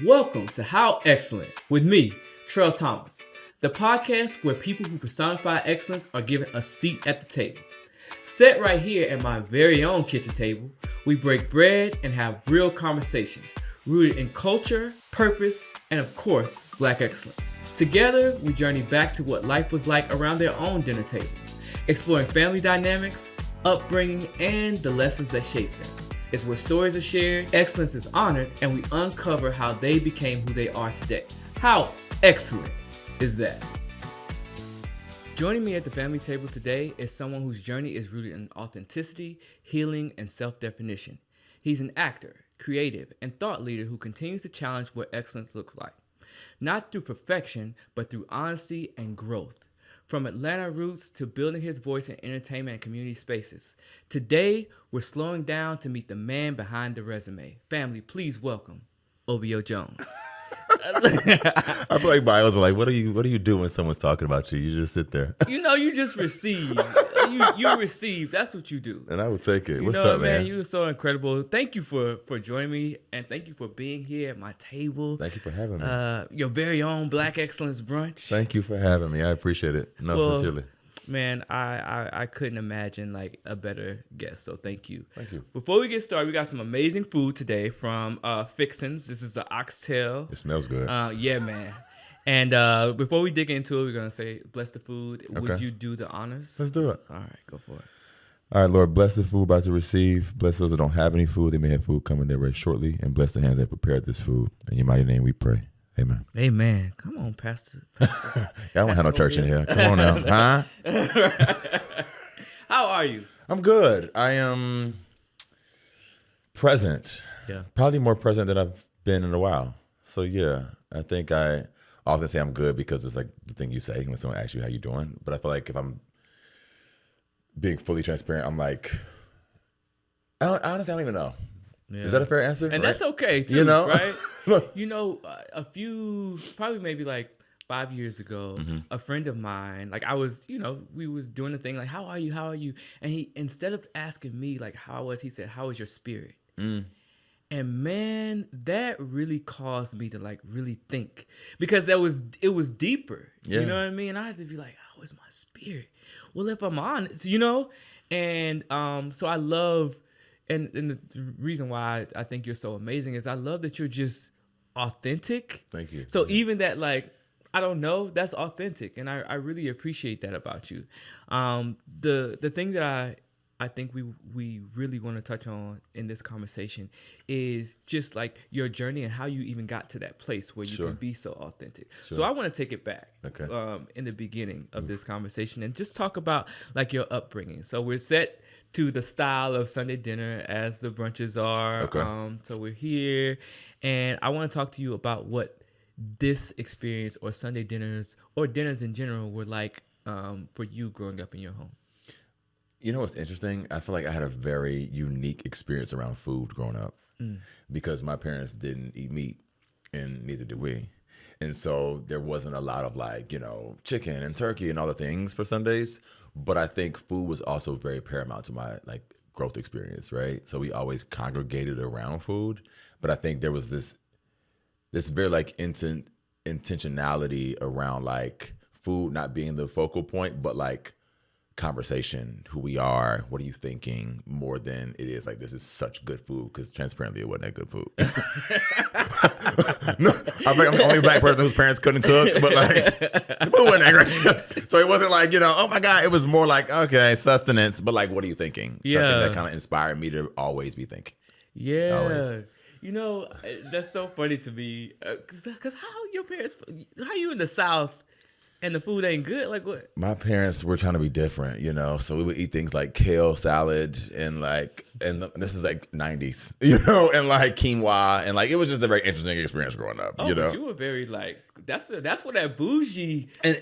Welcome to How Excellent with me, Trell Thomas, the podcast where people who personify excellence are given a seat at the table. Set right here at my very own kitchen table, we break bread and have real conversations rooted in culture, purpose, and of course, Black excellence. Together, we journey back to what life was like around their own dinner tables, exploring family dynamics, upbringing, and the lessons that shaped them. It's where stories are shared, excellence is honored, and we uncover how they became who they are today. How excellent is that? Joining me at the family table today is someone whose journey is rooted in authenticity, healing, and self-definition. He's an actor, creative, and thought leader who continues to challenge what excellence looks like. Not through perfection, but through honesty and growth. From Atlanta roots to building his voice in entertainment and community spaces. Today, we're slowing down to meet the man behind the resume. Family, please welcome Obio Jones. I feel like bios are like, what do you do when someone's talking about you? You just sit there. You just receive. You receive. That's what you do. And I would take it. What's know, up, man? You are so incredible. Thank you for joining me, and thank you for being here at my table. Thank you for having me. Your very own Black Excellence Brunch. Thank you for having me. I appreciate it. Sincerely. Man, I couldn't imagine like a better guest, so thank you. Thank you. Before we get started, we got some amazing food today from Fixins. This is the oxtail. It smells good. Yeah, man. And before we dig into it, we're going to say, bless the food. Okay. Would you do the honors? Let's do it. All right, go for it. All right, Lord, bless the food about to receive. Bless those that don't have any food. They may have food coming their way shortly. And bless the hands that prepared this food. In your mighty name we pray. Amen. Amen. Come on, Pastor. I don't have no church in here. Come on now. Huh? How are you? I'm good. I am present. Yeah. Probably more present than I've been in a while. So, yeah, I think I often say I'm good because it's like the thing you say when someone asks you how you doing. But I feel like if I'm being fully transparent, I'm like, honestly, I don't even know. Yeah. Is that a fair answer? And right? That's okay, too, right? Probably maybe like 5 years ago, a friend of mine, like I was, we was doing the thing like, how are you? And he, instead of asking me like, how was, he said, how is your spirit? And man, that really caused me to like really think, because it was deeper, you know what I mean? And I had to be like, how is my spirit? Well, if I'm honest, and so I love, and the reason why I think you're so amazing is I love that you're just authentic. Thank you. So even that, like, I don't know, that's authentic. And I really appreciate that about you. The thing that I think we really want to touch on in this conversation is just like your journey and how you even got to that place where you can be so authentic. Sure. So I want to take it back in the beginning of this conversation and just talk about like your upbringing. So we're set to the style of Sunday dinner as the brunches are. Okay. So we're here, and I want to talk to you about what this experience or Sunday dinners or dinners in general were like for you growing up in your home. You know what's interesting? I feel like I had a very unique experience around food growing up because my parents didn't eat meat, and neither did we. And so there wasn't a lot of like, chicken and turkey and all the things for Sundays. But I think food was also very paramount to my like growth experience, right? So we always congregated around food. But I think there was this very like intentionality around like food not being the focal point, but like conversation, who we are, what are you thinking, more than it is like this is such good food, because transparently it wasn't that good food. No, I think I'm the only Black person whose parents couldn't cook, but like the food wasn't that great. So it wasn't like, oh my God, it was more like, okay, sustenance, but like, what are you thinking? Yeah. Something that kind of inspired me to always be thinking. Yeah. Always. That's so funny to me, because how you in the South and the food ain't good? Like what? My parents were trying to be different, so we would eat things like kale salad and this is like 90s, and like quinoa, and like it was just a very interesting experience growing up. But you were very like that's what that bougie. And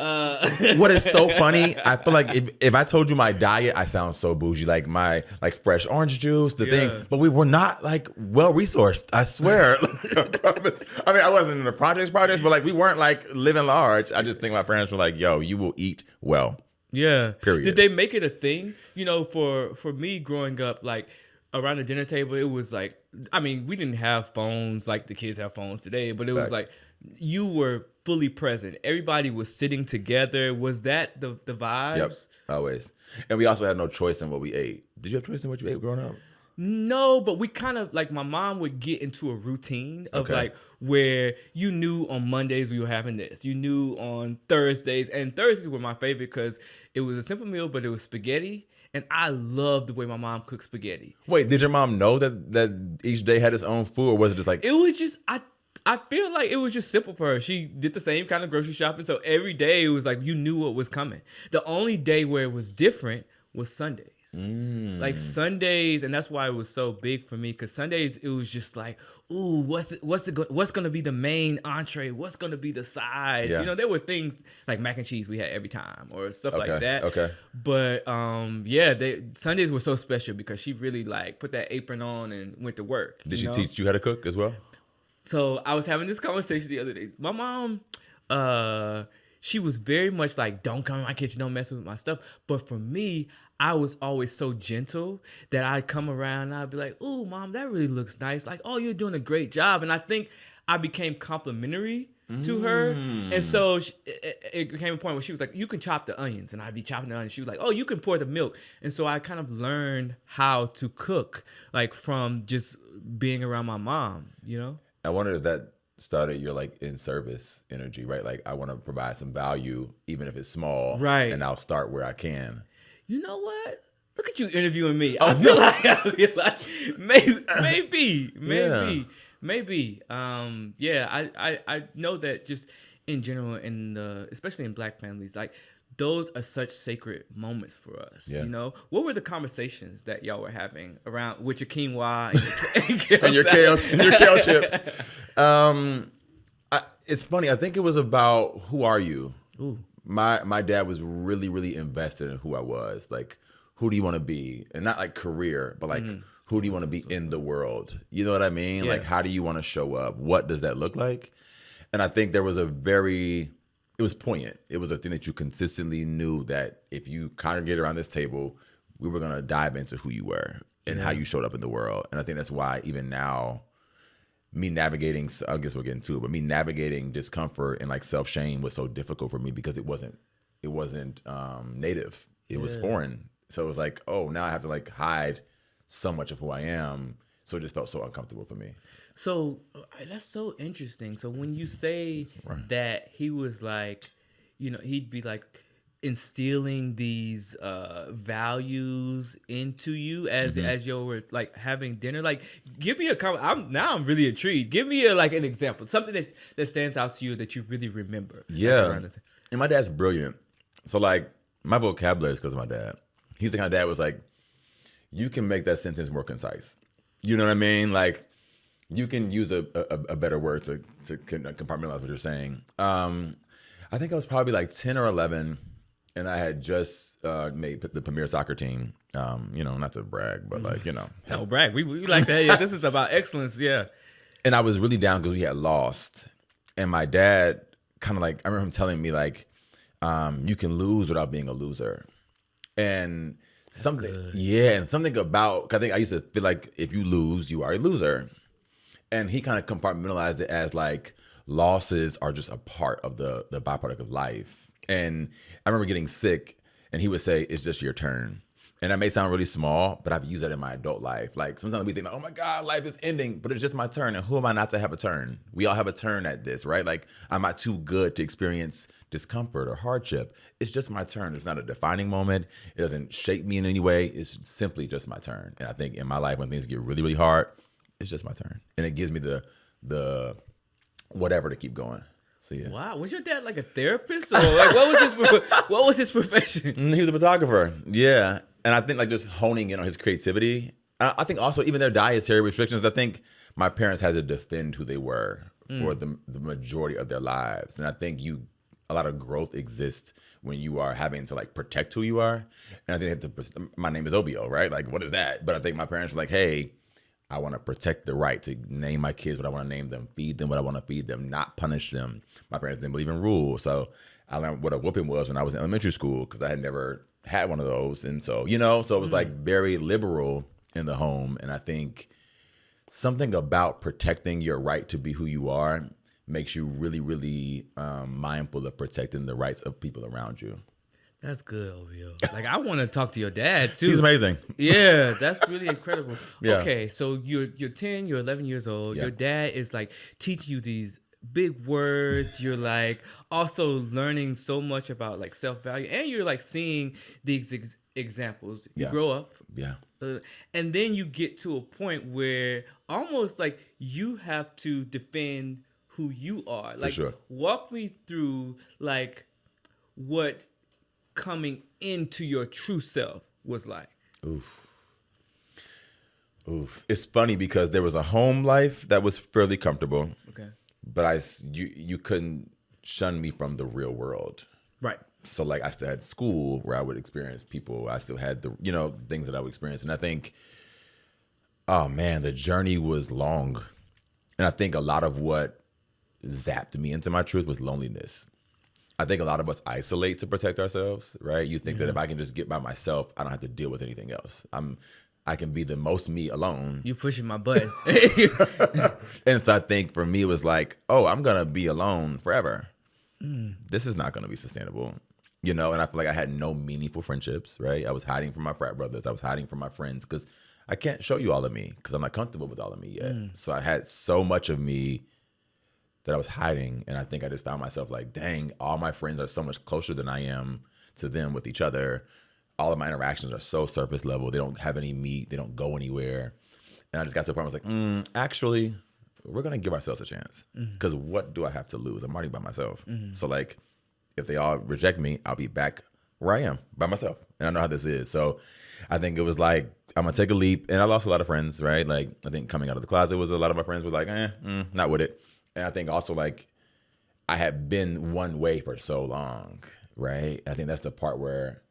what is so funny, I feel like if I told you my diet, I sound so bougie, like my like fresh orange juice, the things, but we were not like well resourced. I swear. I mean, I wasn't in the projects, but like we weren't like living large. I just think my parents were like, yo, you will eat well. Yeah. Period. Did they make it a thing? For me growing up, like around the dinner table, it was like, I mean, we didn't have phones like the kids have phones today, but it was Facts. like you were fully present. Everybody was sitting together. Was that the vibes? Yep, always. And we also had no choice in what we ate. Did you have choice in what you ate growing up? No, but we kind of like my mom would get into a routine of like where you knew on Mondays we were having this. You knew on Thursdays, and Thursdays were my favorite because it was a simple meal, but it was spaghetti. And I love the way my mom cooks spaghetti. Wait, did your mom know that each day had its own food, or was it just like... It was just, I feel like it was just simple for her. She did the same kind of grocery shopping. So every day it was like you knew what was coming. The only day where it was different was Sundays. Like Sundays, and that's why it was so big for me, because Sundays it was just like, ooh, what's gonna be the main entree? What's gonna be the sides? Yeah. You know, there were things like mac and cheese we had every time or stuff like that. Okay. But Sundays were so special because she really like put that apron on and went to work. Did she teach you how to cook as well? So I was having this conversation the other day. My mom, she was very much like, don't come in my kitchen, don't mess with my stuff. But for me, I was always so gentle that I'd come around and I'd be like, ooh, Mom, that really looks nice. Like, oh, you're doing a great job. And I think I became complimentary to her. And so it became a point where she was like, you can chop the onions. And I'd be chopping the onions. She was like, oh, you can pour the milk. And so I kind of learned how to cook, like from just being around my mom, you know? I wonder if that started your like in service energy, right? Like I want to provide some value, even if it's small. Right. And I'll start where I can. You know what? Look at you interviewing me. I feel like maybe. I know that just in general, especially in Black families, like those are such sacred moments for us. Yeah. You know, what were the conversations that y'all were having around with your quinoa and your kale chips? It's funny. I think it was about who are you. Ooh. My dad was really, really invested in who I was. Like, who do you want to be? And not like career, but like, who do you want to be in the world? You know what I mean? Yeah. Like, how do you want to show up? What does that look like? And I think there was it was poignant. It was a thing that you consistently knew that if you congregate around this table, we were going to dive into who you were and how you showed up in the world. And I think that's why even now, me navigating, I guess we'll get into it, but me navigating discomfort and like self-shame was so difficult for me because it wasn't native. It was foreign. So it was like, oh, now I have to like hide so much of who I am. So it just felt so uncomfortable for me. So that's so interesting. So when you say that he was like, you know, he'd be like instilling these values into you as you were like having dinner, like give me a comment. I'm really intrigued. Give me an example, something that stands out to you that you really remember. Yeah, and my dad's brilliant. So like my vocabulary is because of my dad. He's the kind of dad was like, you can make that sentence more concise. You know what I mean? Like you can use a better word to compartmentalize what you're saying. I think I was probably like 10 or 11. And I had just made the premier soccer team, you know, not to brag, but like, you know. No, brag. We like that. Yeah, this is about excellence. Yeah. And I was really down because we had lost. And my dad kind of like, I remember him telling me like, you can lose without being a loser. And something about, I think I used to feel like if you lose, you are a loser. And he kind of compartmentalized it as like losses are just a part of the byproduct of life. And I remember getting sick and he would say, it's just your turn. And that may sound really small, but I've used that in my adult life. Like sometimes we think, oh my God, life is ending, but it's just my turn. And who am I not to have a turn? We all have a turn at this, right? Like I'm not too good to experience discomfort or hardship. It's just my turn. It's not a defining moment. It doesn't shape me in any way. It's simply just my turn. And I think in my life, when things get really, really hard, it's just my turn. And it gives me the whatever to keep going. So, yeah. Wow, was your dad like a therapist, or like what was his profession? He was a photographer, yeah. And I think like just honing in on his creativity. I think also even their dietary restrictions. I think my parents had to defend who they were for the majority of their lives, and I think a lot of growth exists when you are having to like protect who you are. And I think my name is Obio, right? Like what is that? But I think my parents were like, hey, I want to protect the right to name my kids what I want to name them, feed them what I want to feed them, not punish them. My parents didn't believe in rules. So I learned what a whooping was when I was in elementary school because I had never had one of those. And so, you know, so it was like very liberal in the home. And I think something about protecting your right to be who you are makes you really, really mindful of protecting the rights of people around you. That's good, Obio. Like, I want to talk to your dad too. He's amazing. Yeah, that's really incredible. Yeah. Okay, so you're 10, you're 11 years old. Yeah. Your dad is like teaching you these big words. You're like also learning so much about like self-value, and you're like seeing these examples. You grow up. Yeah. And then you get to a point where almost like you have to defend who you are. Like, sure. Walk me through like what coming into your true self was like. Oof. It's funny because there was a home life that was fairly comfortable. Okay. But you couldn't shun me from the real world. Right. So like I still had school where I would experience people. I still had the things that I would experience. And I think, oh man, the journey was long. And I think a lot of what zapped me into my truth was loneliness. I think a lot of us isolate to protect ourselves, right? You think that if I can just get by myself, I don't have to deal with anything else. I can be the most me alone. You pushing my button. And so I think for me, it was like, oh, I'm going to be alone forever. This is not going to be sustainable, And I feel like I had no meaningful friendships, right? I was hiding from my frat brothers. I was hiding from my friends because I can't show you all of me because I'm not comfortable with all of me yet. So I had so much of me that I was hiding. And I think I just found myself like, dang, all my friends are so much closer than I am to them with each other. All of my interactions are so surface level. They don't have any meat. They don't go anywhere. And I just got to a point where I was like, actually, we're going to give ourselves a chance. Because what do I have to lose? I'm already by myself. So like, if they all reject me, I'll be back where I am by myself. And I know how this is. So I think it was like, I'm going to take a leap. And I lost a lot of friends, right? Like, I think coming out of the closet was a lot of my friends were like, not with it. And I think also like I had been one way for so long, right? I think that's the part where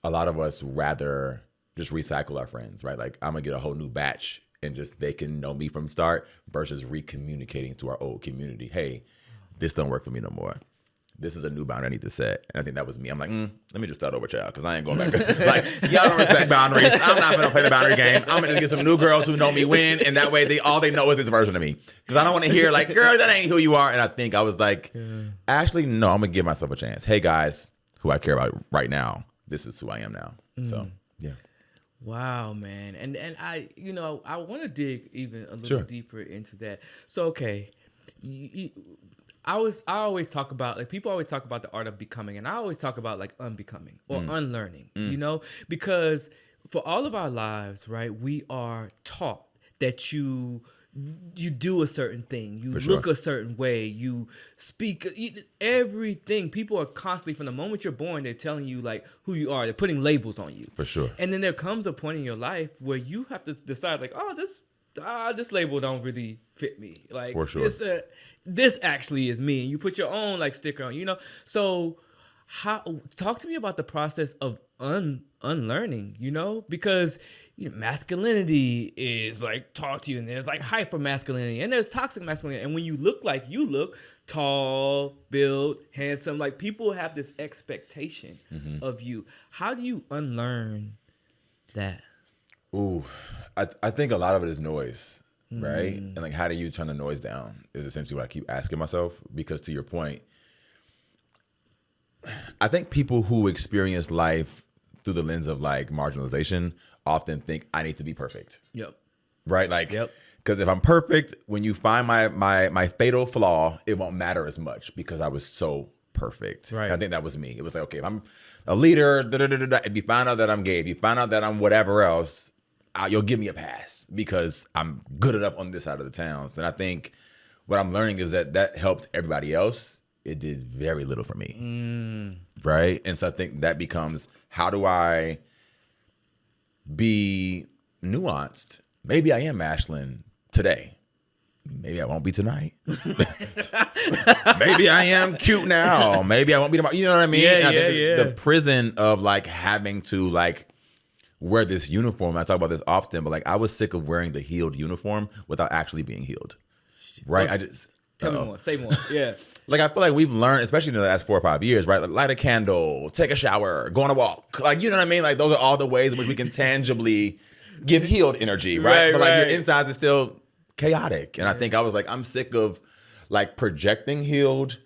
a lot of us rather just recycle our friends, right? Like I'm gonna get a whole new batch and just they can know me from start versus recommunicating to our old community. Hey, this don't work for me no more. This is a new boundary I need to set. And I think that was me. I'm like, let me just start over, child, because I ain't going back. Like, y'all don't respect boundaries. I'm not going to play the boundary game. I'm going to get some new girls who know me win, and that way all they know is this version of me. Because I don't want to hear, like, girl, that ain't who you are. And I think I was like, actually, no, I'm going to give myself a chance. Hey, guys, who I care about right now, this is who I am now. So, yeah. Wow, man. And I, I want to dig even a little deeper into that. So, okay, I always talk about, like, people always talk about the art of becoming, and I always talk about like unbecoming or unlearning, because for all of our lives, right, we are taught that you do a certain thing, you look a certain way, you speak, everything. People are constantly, from the moment you're born, they're telling you like who you are. They're putting labels on you. For sure. And then there comes a point in your life where you have to decide like, oh, this label don't really fit me. Like, for sure. This actually is me. And you put your own like sticker on, So talk to me about the process of unlearning, because masculinity is like taught to you, and there's like hyper masculinity and there's toxic masculinity. And when you look like you look, tall, built, handsome, like people have this expectation of you. How do you unlearn that? Ooh, I think a lot of it is noise, right? And like, how do you turn the noise down is essentially what I keep asking myself, because to your point, I think people who experience life through the lens of like marginalization often think I need to be perfect. Yep. Right? Like, because if I'm perfect, when you find my fatal flaw, it won't matter as much because I was so perfect. Right. I think that was me. It was like, okay, if I'm a leader, if you find out that I'm gay, if you find out that I'm whatever else, you'll give me a pass because I'm good enough on this side of the town. And I think what I'm learning is that helped everybody else. It did very little for me. Right? And so I think that becomes, how do I be nuanced? Maybe I am masculine today. Maybe I won't be tonight. Maybe I am cute now. Maybe I won't be tomorrow. You know what I mean? Yeah, the prison of like having to like wear this uniform. I talk about this often, but like I was sick of wearing the healed uniform without actually being healed. Right? I just tell me more. Say more. Yeah. Like I feel like we've learned, especially in the last 4 or 5 years, right? Like light a candle, take a shower, go on a walk. Like, you know what I mean? Like those are all the ways in which we can tangibly give healed energy, right? But like right. your insides is still chaotic. And I think I was like, I'm sick of like projecting healed,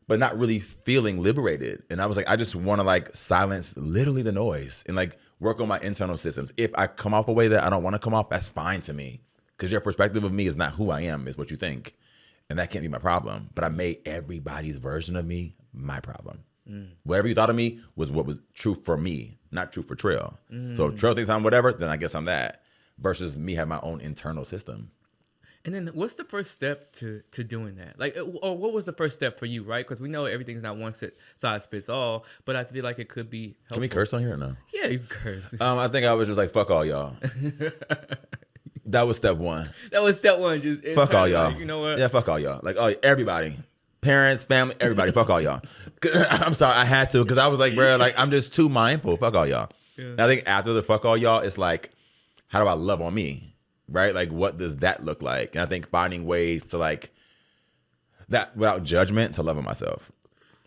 but not really feeling liberated. And I was like, I just want to like silence literally the noise and like work on my internal systems. If I come off a way that I don't want to come off, that's fine to me. Because your perspective of me is not who I am, is what you think. And that can't be my problem. But I made everybody's version of me my problem. Whatever you thought of me was what was true for me, not true for Trell. So if Trell thinks I'm whatever, then I guess I'm that. Versus me have my own internal system. And then what's the first step to doing that? Like, or what was the first step for you, right? Because we know everything's not one size fits all, but I feel like it could be helpful. Can we curse on here or no? Yeah, you can curse. I think I was just like, fuck all y'all. That was step one. That was step one. Just fuck all y'all. like, you know what? Yeah, fuck all y'all. Like, oh, everybody. Parents, family, everybody. Fuck all y'all. I'm sorry, I had to, because I was like, bro, like, I'm just too mindful. Fuck all y'all. Yeah. And I think after the fuck all y'all, it's like, how do I love on me? Right? Like, what does that look like? And I think finding ways to like that without judgment to love on myself.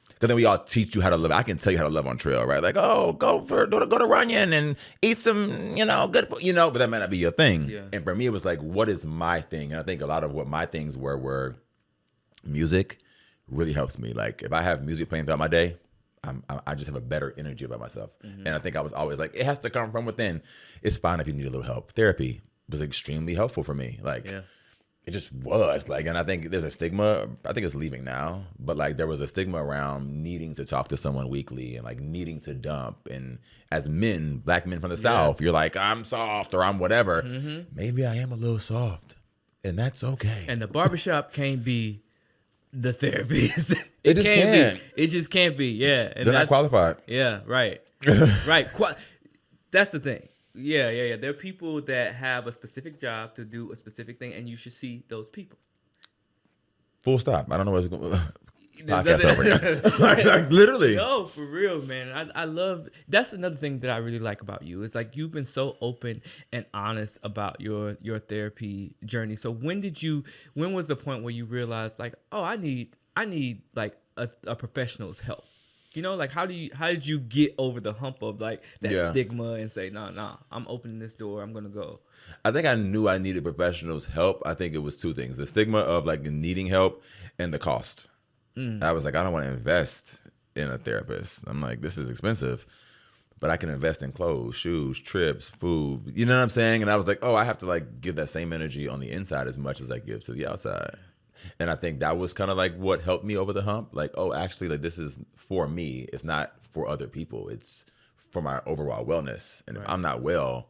Because then we all teach you how to love. I can tell you how to love on Trell, right? Like, oh, go to Runyon and eat some, good, but that might not be your thing. Yeah. And for me, it was like, what is my thing? And I think a lot of what my things were music really helps me. Like, if I have music playing throughout my day, I just have a better energy about myself. And I think I was always like, it has to come from within. It's fine if you need a little help. Therapy was extremely helpful for me. Like, it just was like, and I think there's a stigma, I think it's leaving now, but like there was a stigma around needing to talk to someone weekly and like needing to dump. And as men, black men from the South, you're like, I'm soft or I'm whatever. Maybe I am a little soft, and that's okay. And the barbershop can't be the therapist. It just can't. It just can't be. Yeah. And they're not qualified. Yeah, right. Right. That's the thing. Yeah. There are people that have a specific job to do a specific thing, and you should see those people. Full stop. I don't know what's going on. Podcast over here. like literally. No, for real, man. I love, that's another thing that I really like about you. It's like you've been so open and honest about your therapy journey. So when was the point where you realized like, oh, I need like a professional's help? Like how did you get over the hump of like that stigma and say, nah, I'm opening this door, I'm gonna go? I think I knew I needed professionals' help. I think it was two things: the stigma of like needing help and the cost. I was like, I don't want to invest in a therapist. I'm like, this is expensive, but I can invest in clothes, shoes, trips, food. You know what I'm saying? And I was like, oh, I have to like give that same energy on the inside as much as I give to the outside. And I think that was kind of like what helped me over the hump. Like, oh, actually, like this is for me. It's not for other people. It's for my overall wellness. And if I'm not well,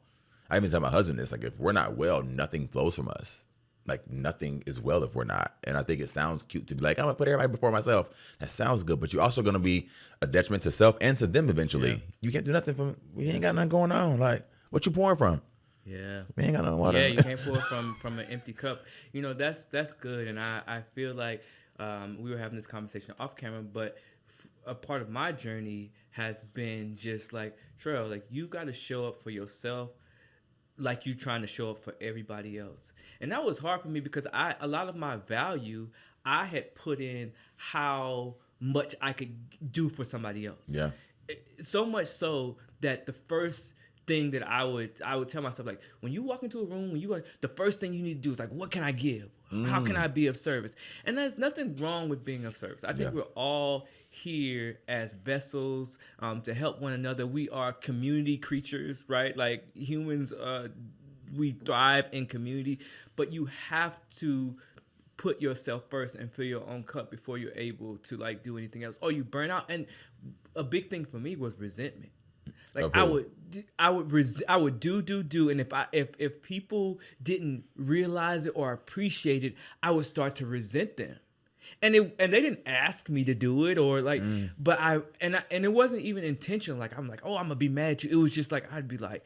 I even tell my husband this, like if we're not well, nothing flows from us. Like nothing is well if we're not. And I think it sounds cute to be like, I'm gonna put everybody before myself. That sounds good, but you're also gonna be a detriment to self and to them eventually. Yeah. You can't do nothing we ain't got nothing going on. Like, what you pouring from? Yeah. We ain't got no water. Yeah, you can't pour from an empty cup. That's good. And I feel like we were having this conversation off camera, but a part of my journey has been just like, Trell, like you got to show up for yourself like you trying to show up for everybody else. And that was hard for me because a lot of my value, I had put in how much I could do for somebody else. Yeah. So much so that the first thing that I would tell myself, like, when you walk into a room, the first thing you need to do is like, what can I give? How can I be of service? And there's nothing wrong with being of service. I think we're all here as vessels to help one another. We are community creatures, right? Like humans, we thrive in community, but you have to put yourself first and fill your own cup before you're able to like do anything else. Or you burn out. And a big thing for me was resentment. Like I would do, and if people didn't realize it or appreciate it, I would start to resent them, and they didn't ask me to do it or like, but and it wasn't even intentional. Like I'm like, oh, I'm gonna be mad at you. It was just like I'd be like,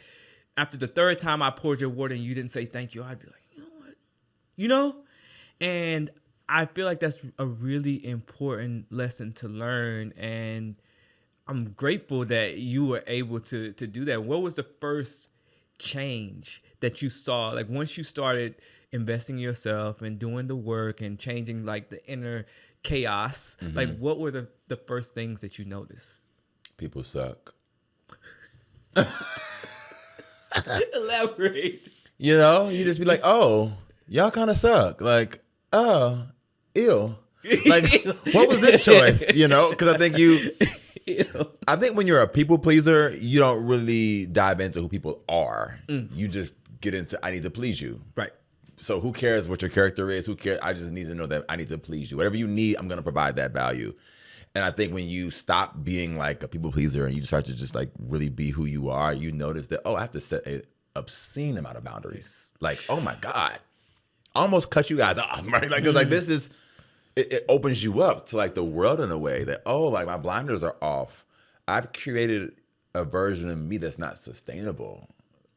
after the third time I poured your water and you didn't say thank you, I'd be like, you know what, and I feel like that's a really important lesson to learn, and I'm grateful that you were able to do that. What was the first change that you saw? Like once you started investing in yourself and doing the work and changing like the inner chaos, like what were the first things that you noticed? People suck. Elaborate. You know, you just be like, oh, y'all kind of suck. Like, oh, ew. Like, what was this choice? You know, because I think I think when you're a people pleaser, you don't really dive into who people are. You just get into, I need to please you. Right. So who cares what your character is? Who cares? I just need to know that I need to please you. Whatever you need, I'm going to provide that value. And I think when you stop being like a people pleaser and you start to just like really be who you are, you notice that, oh, I have to set an obscene amount of boundaries. Like, oh my God, I almost cut you guys off, right? Like, cause like this is, it opens you up to like the world in a way that, oh, like my blinders are off. I've created a version of me that's not sustainable,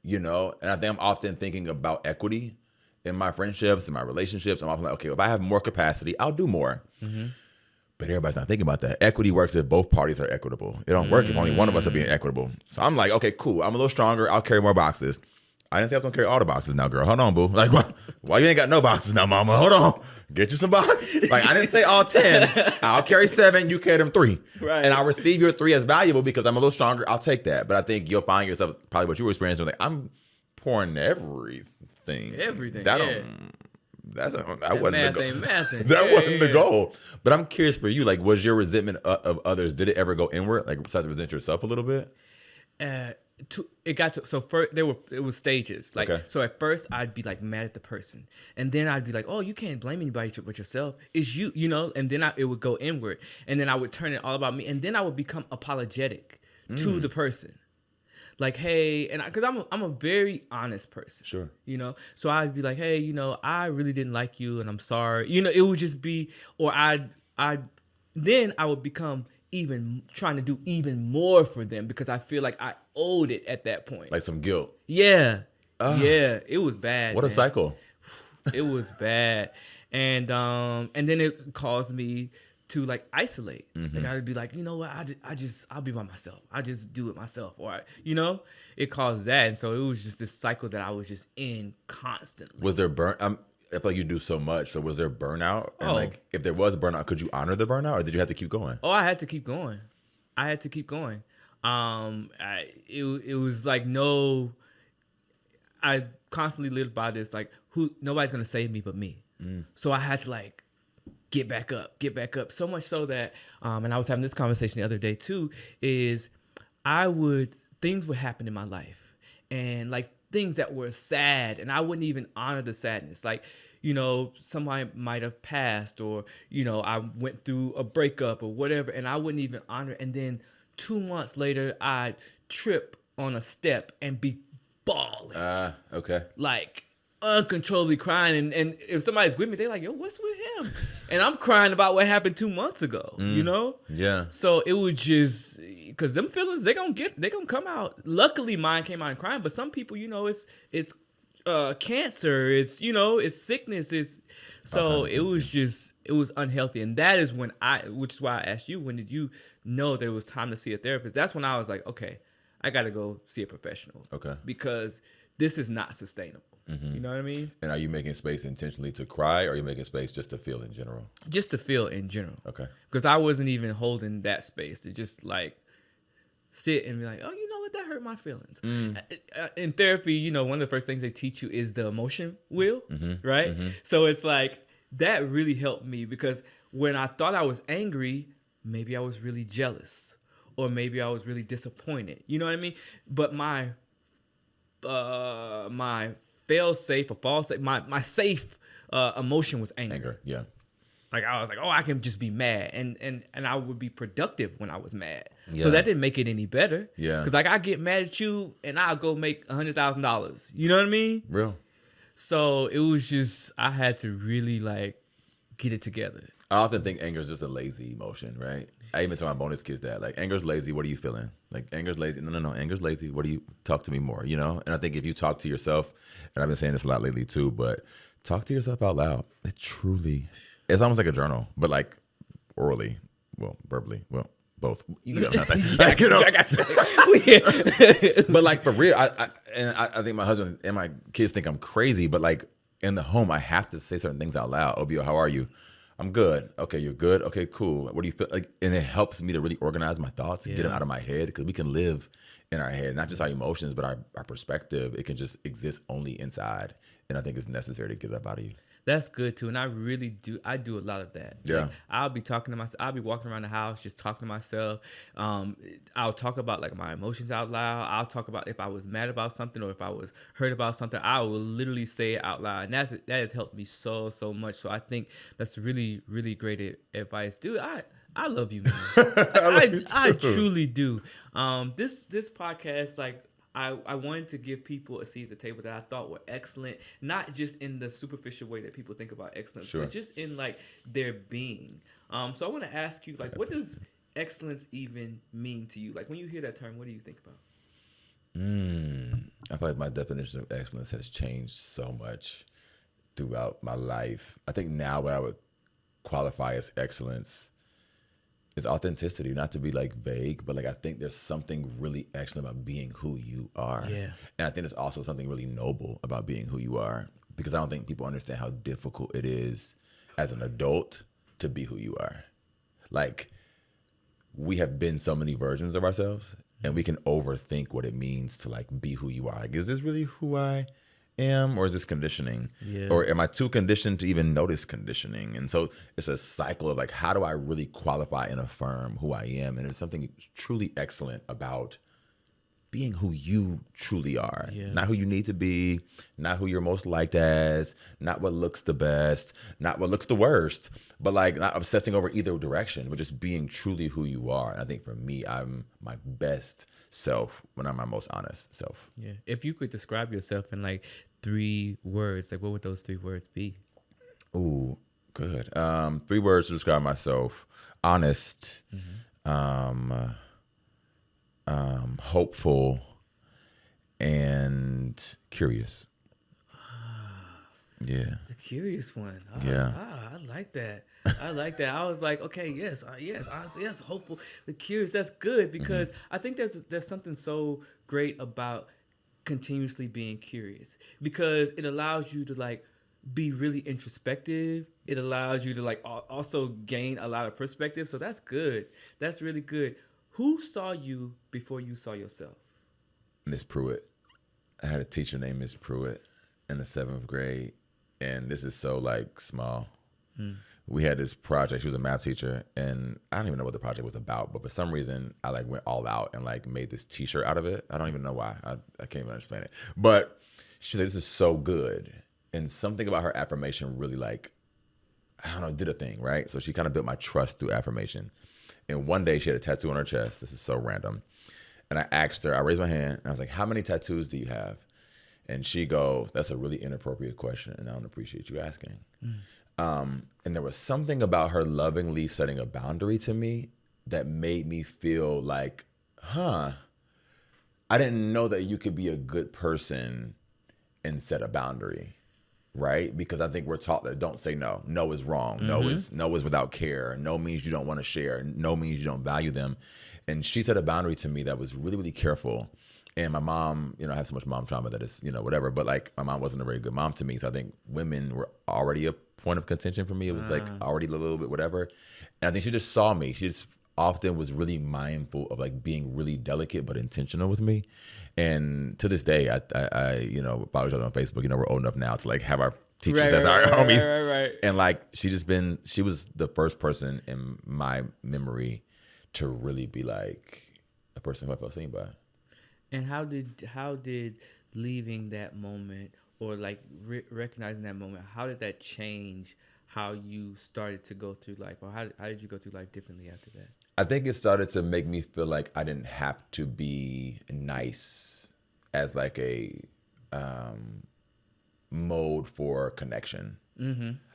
you know? And I think I'm often thinking about equity in my friendships and my relationships. I'm often like, okay, if I have more capacity, I'll do more. But everybody's not thinking about that. Equity works if both parties are equitable. It don't work if only one of us are being equitable. So I'm like, okay, cool. I'm a little stronger. I'll carry more boxes. I didn't say I was going to carry all the boxes now, girl. Hold on, boo. Like, why you ain't got no boxes now, mama? Hold on. Get you some boxes. Like, I didn't say all 10. I'll carry 7. You carry them 3. Right. And I'll receive your 3 as valuable because I'm a little stronger. I'll take that. But I think you'll find yourself, probably what you were experiencing, like, I'm pouring everything. Everything, that yeah. That wasn't the goal. But I'm curious for you, like, was your resentment of others, did it ever go inward? Like, start to resent yourself a little bit? It got to, so first it was stages. Like, so at first I'd be like mad at the person, and then I'd be like, oh, you can't blame anybody but yourself. It's you, you know. And then it would go inward, and then I would turn it all about me, and then I would become apologetic to the person. Like, hey, and because I'm a very honest person, sure, you know. So I'd be like, hey, you know, I really didn't like you, and I'm sorry. You know, it would just be, or then I would become even trying to do even more for them because I feel like I owed it at that point. Like some guilt. Yeah, yeah, it was bad. What a cycle. It was bad, and then it caused me to like isolate. Like I'd be like, you know what, I'll be by myself. I just do it myself, or you know, it caused that, and so it was just this cycle that I was just in constantly. Was there I feel like you do so much. So was there burnout? And like, if there was burnout, could you honor the burnout, or did you have to keep going? Oh, I had to keep going. It was like I constantly lived by this like, nobody's gonna save me but me. So I had to like get back up. So much so that, and I was having this conversation the other day too, is things would happen in my life, and like things that were sad, and I wouldn't even honor the sadness. Like, you know, somebody might have passed, or, you know, I went through a breakup or whatever, and I wouldn't even honor it. And then 2 months later, I'd trip on a step and be bawling. Okay. Like, uncontrollably crying. And if somebody's with me, they're like, yo, what's with him? And I'm crying about what happened 2 months ago, you know? Yeah. So it was just, because them feelings, they're going to come out. Luckily, mine came out in crying, but some people, you know, it's cancer, it's, you know, it's sickness. So it was unhealthy. And that is when which is why I asked you, when did you know there was time to see a therapist? That's when I was like, okay, I got to go see a professional. Okay. Because this is not sustainable. You know what I mean? And are you making space intentionally to cry, or are you making space just to feel in general? Just to feel in general. Okay. Because I wasn't even holding that space to just like sit and be like, oh, you know what, that hurt my feelings. In therapy, you know, one of the first things they teach you is the emotion wheel, right? So it's like, that really helped me, because when I thought I was angry, maybe I was really jealous, or maybe I was really disappointed. You know what I mean? But my fail safe or fall safe, my safe emotion was anger. Yeah. Like, I was like, oh, I can just be mad, and I would be productive when I was mad. Yeah. So that didn't make it any better. Yeah. Because like, I get mad at you and I'll go make $100,000. You know what I mean? Real. So it was just, I had to really like get it together. I often think anger is just a lazy emotion, right? I even tell my bonus kids that, like, anger's lazy. What are you feeling? Like, anger's lazy. No. Anger's lazy. What do you, talk to me more, you know? And I think if you talk to yourself, and I've been saying this a lot lately too, but talk to yourself out loud. It truly, it's almost like a journal, but like orally, well, verbally, well, both. You know what I'm saying? Like, you know? But like, for real, I think my husband and my kids think I'm crazy, but like, in the home, I have to say certain things out loud. Obio, how are you? I'm good. Okay, you're good. Okay, cool. What do you feel like? And it helps me to really organize my thoughts and get them out of my head, because we can live in our head, not just our emotions, but our perspective. It can just exist only inside. And I think it's necessary to get it up out of you. That's good too, and I really do. I do a lot of that. Yeah, like, I'll be talking to myself. I'll be walking around the house just talking to myself. I'll talk about like my emotions out loud. I'll talk about if I was mad about something or if I was hurt about something. I will literally say it out loud, and that has helped me so much. So I think that's really great advice, dude. I love you, man. I truly do. This podcast, like, I wanted to give people a seat at the table that I thought were excellent, not just in the superficial way that people think about excellence, but just in like their being. So I want to ask you, like, what does excellence even mean to you? Like, when you hear that term, what do you think about? I feel like my definition of excellence has changed so much throughout my life. I think now what I would qualify as excellence is authenticity, not to be like vague, but like I think there's something really excellent about being who you are. Yeah. And I think there's also something really noble about being who you are, because I don't think people understand how difficult it is as an adult to be who you are. Like, we have been so many versions of ourselves, and we can overthink what it means to like be who you are. Like, is this really who I am, or is this conditioning? Yeah. Or am I too conditioned to even notice conditioning? And so it's a cycle of like, how do I really qualify and affirm who I am? And there's something truly excellent about being who you truly are. Not who you need to be, not who you're most liked as, not what looks the best, not what looks the worst, but like not obsessing over either direction, but just being truly who you are. And I think for me, I'm my best self when I'm my most honest self. Yeah. If you could describe yourself in like 3 words, like what would those 3 words be? Ooh, good. 3 words to describe myself: honest, hopeful, and curious. Yeah. The curious one. I like that. I like that. I was like, okay, yes, hopeful. The curious, that's good, because I think there's something so great about continuously being curious, because it allows you to like be really introspective. It allows you to like also gain a lot of perspective. So that's good. That's really good. Who saw you before you saw yourself? Miss Pruitt. I had a teacher named Miss Pruitt in the 7th grade, and this is so like small. We had this project. She was a math teacher, and I don't even know what the project was about, but for some reason I like went all out and like made this t-shirt out of it. I don't even know why. I can't even explain it. But she said, this is so good. And something about her affirmation really like, I don't know, did a thing, right? So she kind of built my trust through affirmation. And one day she had a tattoo on her chest. This is so random. And I asked her, I raised my hand, and I was like, how many tattoos do you have? And she goes, that's a really inappropriate question, and I don't appreciate you asking. And there was something about her lovingly setting a boundary to me that made me feel like, I didn't know that you could be a good person and set a boundary, right? Because I think we're taught that don't say no. No is wrong. No is without care. No means you don't want to share. No means you don't value them. And she set a boundary to me that was really, really careful. And my mom, I have so much mom trauma that is, whatever. But like, my mom wasn't a very good mom to me. So I think women were already a point of contention for me. It was like already a little bit whatever. And I think she just saw me. She just often was really mindful of like being really delicate but intentional with me. And to this day, I follow each other on Facebook. We're old enough now to like have our teachers as our homies. Right. And like, she was the first person in my memory to really be like a person who I felt seen by. And how did leaving that moment, or like recognizing that moment, how did that change how you started to go through life, or how did you go through life differently after that? I think it started to make me feel like I didn't have to be nice as like a mode for connection.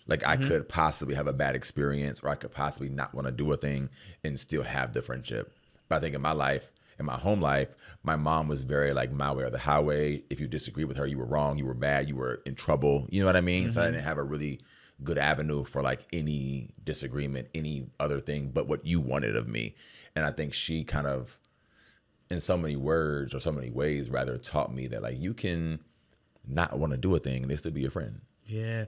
Like I could possibly have a bad experience, or I could possibly not want to do a thing and still have the friendship. But I think in my life, in my home life, my mom was very like my way or the highway. If you disagree with her, you were wrong, you were bad, you were in trouble. You know what I mean? So I didn't have a really good avenue for like any disagreement, any other thing but what you wanted of me. And I think she kind of, in so many words or so many ways rather, taught me that like you can not want to do a thing and they still be your friend. Yeah.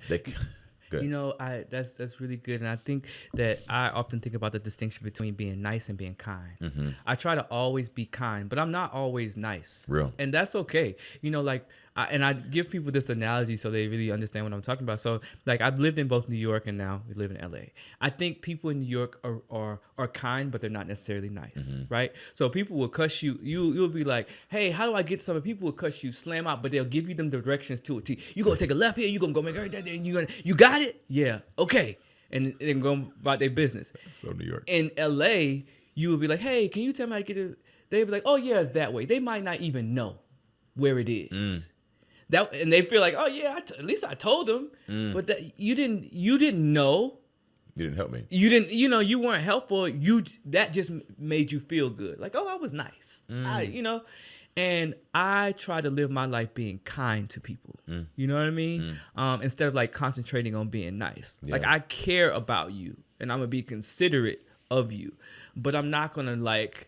Good. You know, that's really good, and I think that I often think about the distinction between being nice and being kind. Mm-hmm. I try to always be kind, but I'm not always nice. Real. And that's okay. You know, like, I give people this analogy so they really understand what I'm talking about. So, like, I've lived in both New York and now we live in LA. I think people in New York are kind, but they're not necessarily nice, right? So people will cuss you. You'll be like, hey, how do I get some? People will cuss you, slam out, but they'll give you them directions to it. You gonna take a left here. You gonna go make everything. And you got it? Yeah. Okay. And then go about their business. So New York. In LA, you would be like, hey, can you tell me how to get it? They'd be like, oh yeah, it's that way. They might not even know where it is. And they feel like, oh yeah, at least I told them. But that you didn't know. You didn't help me. You didn't, you weren't helpful. That just made you feel good. Like, oh, I was nice. And I try to live my life being kind to people. You know what I mean? Instead of like concentrating on being nice. Yeah. Like, I care about you and I'm gonna be considerate of you, but I'm not gonna like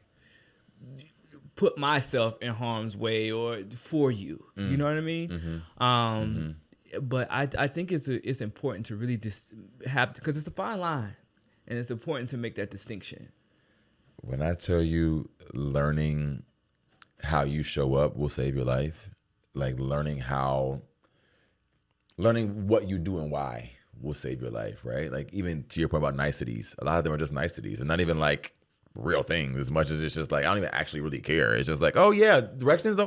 put myself in harm's way or for you. You know what I mean? But I think it's important to really have, because it's a fine line, and it's important to make that distinction. When I tell you learning how you show up will save your life, like learning what you do and why will save your life, right? Like, even to your point about niceties, a lot of them are just niceties and not even like real things as much as it's just like, I don't even actually really care. It's just like, oh yeah, directions.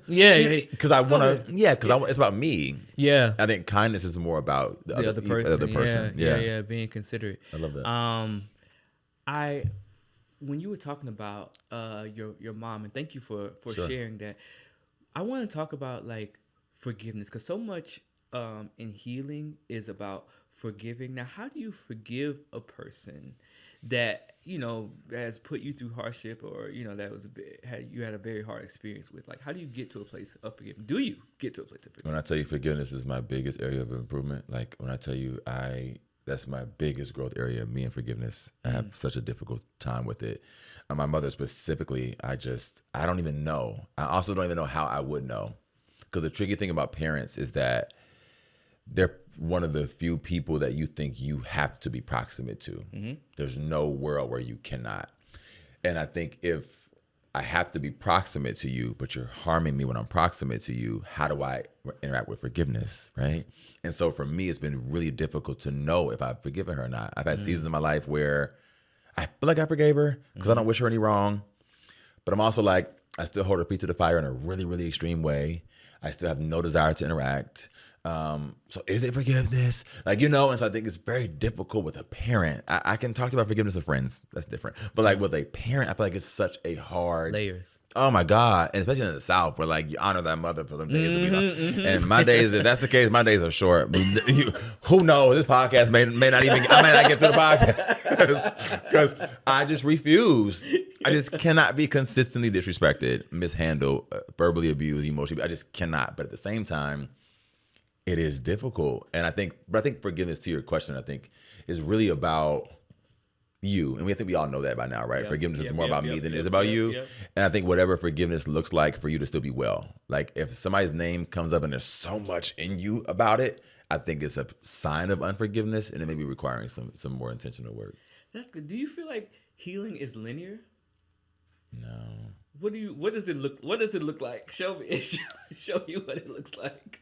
Yeah. Because I want to, because it's about me. Yeah. I think kindness is more about the other person. Yeah, being considerate. I love that. When you were talking about your mom, and thank you for Sure. sharing that, I want to talk about like forgiveness, because so much in healing is about forgiving. Now, how do you forgive a person that has put you through hardship, or that you had a very hard experience with? Like, how do you get to a place of forgiveness? Do you get to a place of forgiveness? When I tell you forgiveness is my biggest area of improvement, like when I tell you that's my biggest growth area, me and forgiveness. I have such a difficult time with it. My mother specifically, I don't even know. I also don't even know how I would know. Because the tricky thing about parents is that they're one of the few people that you think you have to be proximate to. There's no world where you cannot. And I think if I have to be proximate to you, but you're harming me when I'm proximate to you, how do I interact with forgiveness, right? And so for me, it's been really difficult to know if I've forgiven her or not. I've had seasons in my life where I feel like I forgave her because I don't wish her any wrong. But I'm also like, I still hold her feet to the fire in a really, really extreme way. I still have no desire to interact. So is it forgiveness? And so I think it's very difficult with a parent. I can talk about forgiveness with friends. That's different. But like with a parent, I feel like it's such a hard Layers. Oh my God. And especially in the South, where like you honor that mother for them days. And my days, if that's the case, my days are short. But who knows? This podcast may not even, I may not get through the podcast because I just refuse. I just cannot be consistently disrespected, mishandled, verbally abused, emotionally. I just cannot. But at the same time, it is difficult. And I think forgiveness, to your question, I think is really about you. And I think we all know that by now, right? Forgiveness is more about me than it is about you. And I think whatever forgiveness looks like for you to still be well. Like if somebody's name comes up and there's so much in you about it, I think it's a sign of unforgiveness, and it may be requiring some more intentional work. That's good. Do you feel like healing is linear? No. What does it look like? Show me. Show you what it looks like.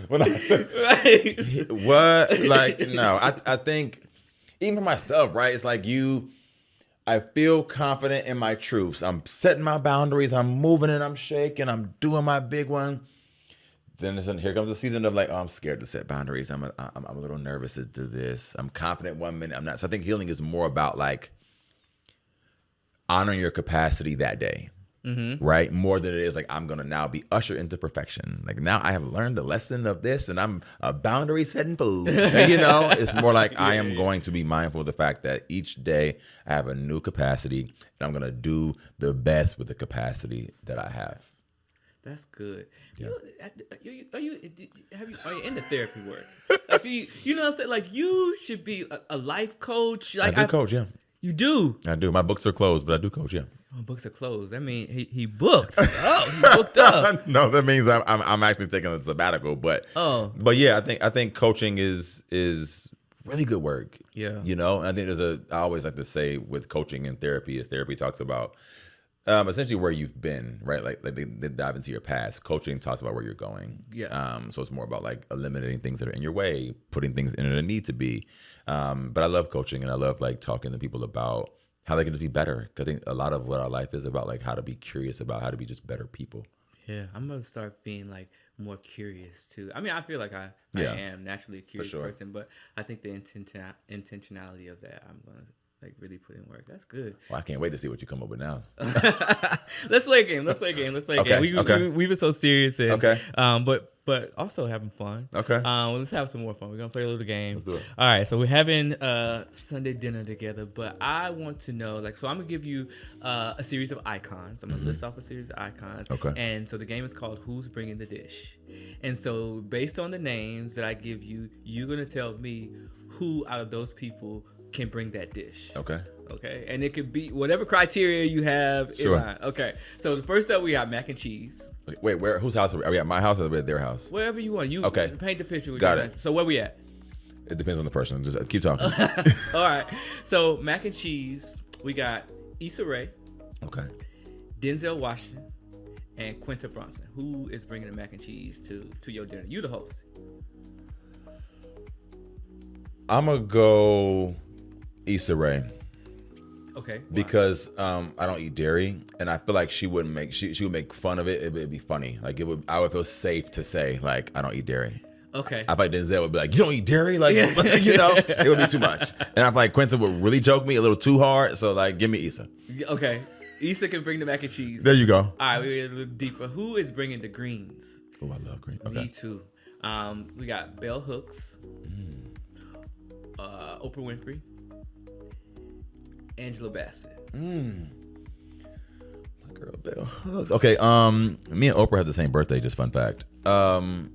When I say, what? Like, no, I think even for myself, right? It's like I feel confident in my truths. I'm setting my boundaries. I'm moving and I'm shaking. I'm doing my big one. Then here comes the season of like, oh, I'm scared to set boundaries. I'm a little nervous to do this. I'm confident one minute, I'm not. So I think healing is more about like honoring your capacity that day. Mm-hmm. Right? More than it is like, I'm going to now be ushered into perfection. Like now I have learned the lesson of this and I'm a boundary setting fool. It's more like I am going to be mindful of the fact that each day I have a new capacity and I'm going to do the best with the capacity that I have. That's good. Yeah. Are you in the therapy work? Like, you know what I'm saying? Like you should be a life coach. Like I do coach, yeah. You do? I do. My books are closed, but I do coach, yeah. Oh, books are closed. That means he booked. Oh, he booked up. No, that means I'm actually taking a sabbatical. But yeah, I think coaching is really good work. Yeah. You know, and I think I always like to say with coaching and therapy, if therapy talks about essentially where you've been, right? Like they dive into your past. Coaching talks about where you're going. Yeah. So it's more about like eliminating things that are in your way, putting things in that need to be. But I love coaching, and I love like talking to people about how they can just be better. 'Cause I think a lot of what our life is about, like how to be curious about how to be just better people. Yeah, I'm gonna start being like more curious too. I mean, I feel like I am naturally a curious person, but I think the intentionality of that, I'm gonna like really put in work. That's good. Well, I can't wait to see what you come up with now. Let's play a game. We've been so serious, but also having fun. Okay. Let's have some more fun. We're gonna play a little game. Let's do it. All right. So we're having Sunday dinner together, but I want to know, like, so I'm gonna give you a series of icons. I'm gonna list off a series of icons. Okay. And so the game is called Who's Bringing the Dish? And so based on the names that I give you, you're gonna tell me who out of those people can bring that dish. Okay. And it could be whatever criteria you have in mind. Okay. So the first up, we got mac and cheese. Wait, where? Whose house are we at? My house or at their house? Wherever you want. You paint the picture. Got it. So where we at? It depends on the person. Just keep talking. All right. So mac and cheese, we got Issa Rae. Okay. Denzel Washington and Quinta Brunson. Who is bringing the mac and cheese to your dinner? You the host. I'm gonna go Issa Rae. Okay. Why? Because I don't eat dairy, and I feel like she would make fun of it. It would be funny. Like I would feel safe to say like I don't eat dairy. Okay. I feel like Denzel would be like, you don't eat dairy, like you know, it would be too much. And I feel like Quentin would really joke me a little too hard. So like, give me Issa. Okay. Issa can bring the mac and cheese. There you go. All right, we get a little deeper. Who is bringing the greens? Oh, I love green. Okay. Me too. We got Bell Hooks, Oprah Winfrey, Angela Bassett. My girl Bell Hooks. Okay. Me and Oprah have the same birthday. Just fun fact. I'm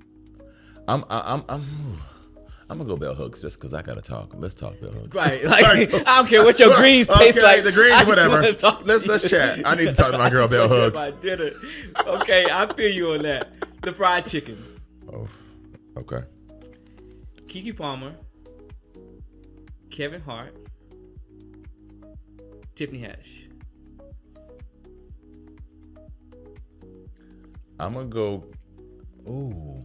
gonna go Bell Hooks just because I gotta talk. Let's talk Bell Hooks. Right. Like I don't care what your greens taste like. The greens, whatever. Let's chat. I need to talk to my girl Bell Hooks. Okay, I feel you on that. The fried chicken. Oh, okay. Keke Palmer, Kevin Hart, Tiffany Haddish. I'm gonna go. Ooh.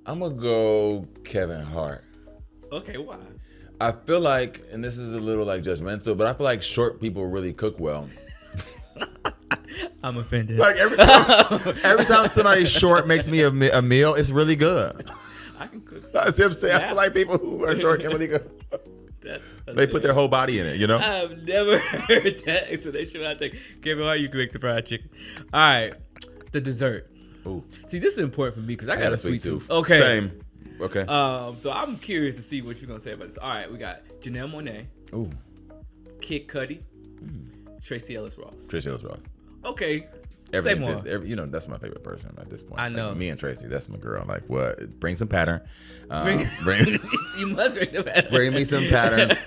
I'm gonna go Kevin Hart. Okay, why? I feel like, and this is a little like judgmental, but I feel like short people really cook well. I'm offended. Like every time somebody short makes me a meal, it's really good. I can cook. That's what I'm saying. I feel like people who are short can really cook. They put their whole body in it, you know? I've never heard that explanation. I think Kevin Hart, you can make the fried chicken. All right, the dessert. Ooh. See, this is important for me because I got a sweet tooth. Okay. Same. Okay. So I'm curious to see what you're gonna say about this. All right, we got Janelle Monáe. Ooh. Kid Cudi. Tracy Ellis Ross. Tracy Ellis Ross. Okay. Everything just, you know, that's my favorite person at this point. I know. Like, me and Tracy, that's my girl. Like, what? Bring some pattern. You must bring the pattern. Bring me some pattern.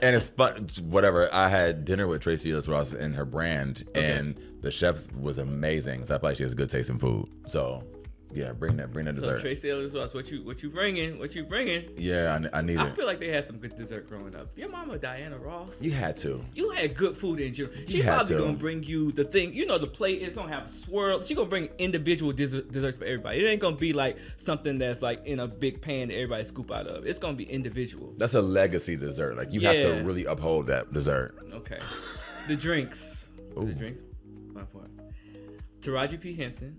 And it's fun. Whatever. I had dinner with Tracy Ellis Ross and her brand, and the chef was amazing. So I feel like she has good taste in food. So yeah, bring that dessert. So Tracy Ellis Ross, what you bringing? What you bringing? Yeah, I need it. I feel like they had some good dessert growing up. Your mama Diana Ross. You had to. You had good food in general. She probably gonna bring you the thing. You know, the plate is gonna have swirl. She gonna bring individual desserts for everybody. It ain't gonna be like something that's like in a big pan that everybody scoop out of. It's gonna be individual. That's a legacy dessert. Like you have to really uphold that dessert. Okay. The drinks. Ooh. The drinks. My part. Taraji P. Henson.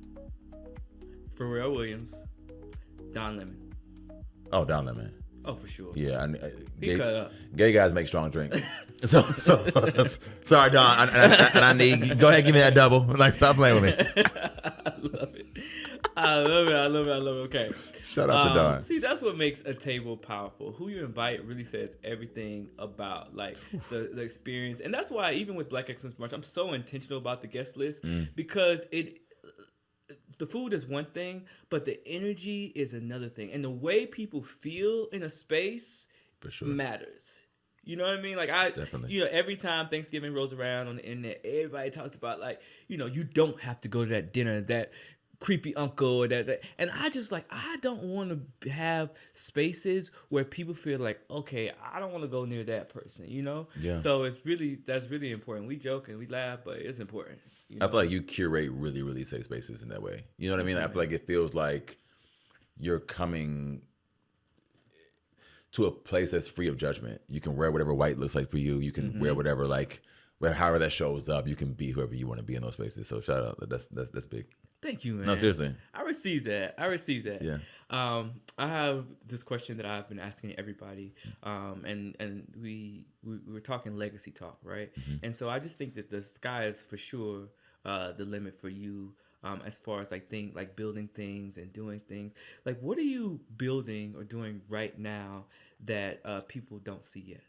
Pharrell Williams, Don Lemon. Oh, Don Lemon. Oh, for sure. Yeah, he cut up. Gay guys make strong drinks. so sorry, Don. And I need. Go ahead, give me that double. Like, stop playing with me. I love it. Okay. Shout out to Don. See, that's what makes a table powerful. Who you invite really says everything about like the experience, and that's why even with Black Excellence March, I'm so intentional about the guest list because the food is one thing, but the energy is another thing. And the way people feel in a space matters. You know what I mean? Like Definitely. you know, every time Thanksgiving rolls around on the internet, everybody talks about like, you know, you don't have to go to that dinner, that creepy uncle or that. And I just like, I don't want to have spaces where people feel like, okay, I don't want to go near that person, you know? Yeah. So that's really important. We joke and we laugh, but it's important. You know? I feel like you curate really, really safe spaces in that way. You know what I mean? I feel like it feels like you're coming to a place that's free of judgment. You can wear whatever white looks like for you. You can wear whatever, like, however that shows up. You can be whoever you want to be in those spaces. So shout out. That's big. Thank you, man. No, seriously. I received that. Yeah. I have this question that I've been asking everybody, and we were talking legacy talk, right? And so I just think that the sky is for sure the limit for you, as far as like building things and doing things. Like, what are you building or doing right now that people don't see yet?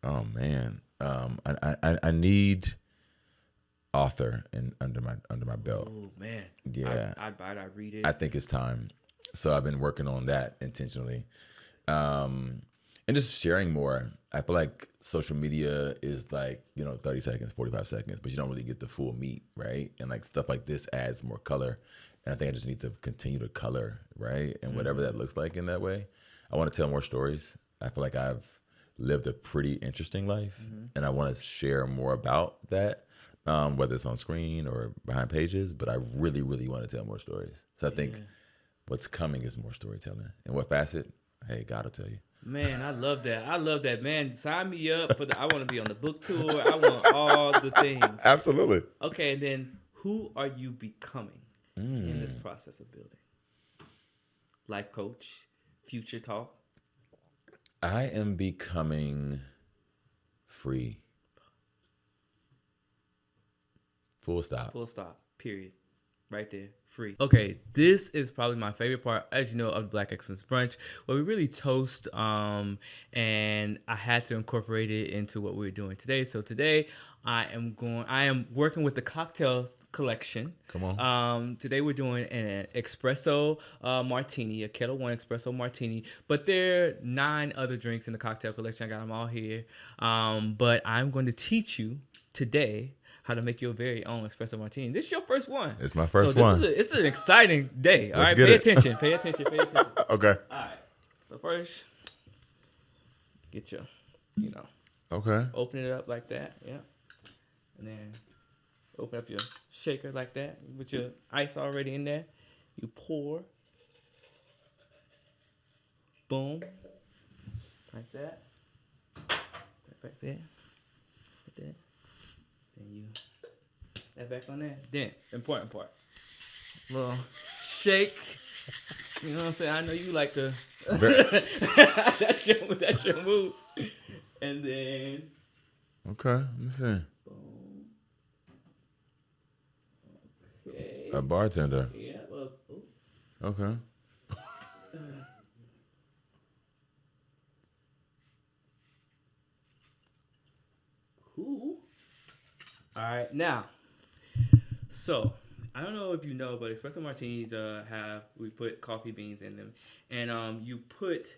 Oh man. I need author and under my belt. Oh man. Yeah. I read it. I think it's time. So I've been working on that intentionally. And just sharing more. I feel like social media is like, 30 seconds, 45 seconds, but you don't really get the full meat, right? And like stuff like this adds more color. And I think I just need to continue to color, right? And whatever that looks like in that way. I want to tell more stories. I feel like I've lived a pretty interesting life, and I want to share more about that, whether it's on screen or behind pages, but I really, really want to tell more stories. So I think what's coming is more storytelling. And what facet? Hey, God will tell you. Man, I love that. Man, sign me up for I want to be on the book tour. I want all the things. Absolutely. Okay, and then who are you becoming in this process of building? Life coach, future talk. I am becoming free. Full stop. Full stop. Period. Right there. Free. Okay, this is probably my favorite part, as you know, of Black Excellence Brunch, where we really toast, and I had to incorporate it into what we're doing today. So today, I am working with the cocktails collection. Come on. Today we're doing an espresso martini, a Kettle One espresso martini, but there are 9 other drinks in the cocktail collection. I got them all here. But I'm going to teach you today how to make your very own espresso martini. This is your first one. It's my first one. It's an exciting day. All right, Pay attention. Pay attention. Okay. All right. So first, get your, Okay. open it up like that. Yeah. And then open up your shaker like that with your ice already in there. You pour. Boom. Like that. Right back there. Like that. Then you that back on there. Then, important part. Little shake. You know what I'm saying? I know you like to. That's your move. And then. Okay. Let me see. Boom. Okay. A bartender. Yeah. Well. Ooh. Okay. Cool. All right, now, so I don't know if you know, but espresso martinis we put coffee beans in them, and you put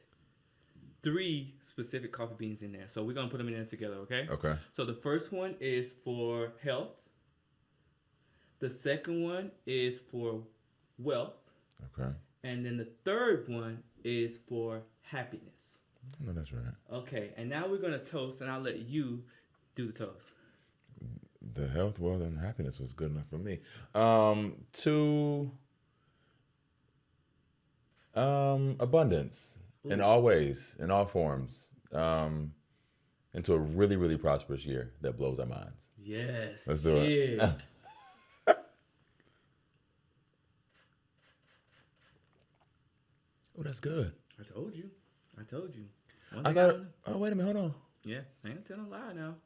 3 specific coffee beans in there. So we're gonna put them in there together, okay? Okay. So the first one is for health. The second one is for wealth, Okay. and then the third one is for happiness. No, that's right. Okay, and now we're gonna toast, and I'll let you do the toast. The health, wealth, and happiness was good enough for me. To abundance in all ways, in all forms, into a really, really prosperous year that blows our minds. Yes. Let's do it. Oh, that's good. I told you. I got. Oh, wait a minute. Hold on. Yeah, I ain't telling a lie now.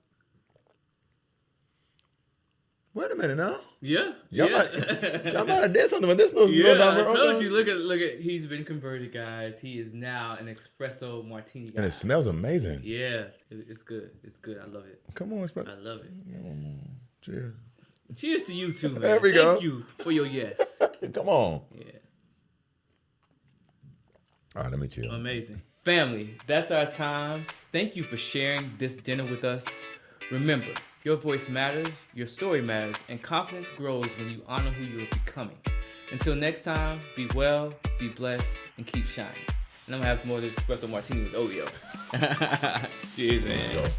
Wait a minute now. Yeah. Y'all might have did something with this little I number. told you. Look at. He's been converted, guys. He is now an espresso martini guy. And it smells amazing. Yeah, it's good. It's good. I love it. Come on, espresso. I love it. Cheers. Cheers to you too, man. There we go. Thank you for your yes. Come on. Yeah. All right, let me chill. Amazing. Family, that's our time. Thank you for sharing this dinner with us. Remember, your voice matters, your story matters, and confidence grows when you honor who you are becoming. Until next time, be well, be blessed, and keep shining. And I'm going to have some more of this espresso martini with Obio. Cheers, man.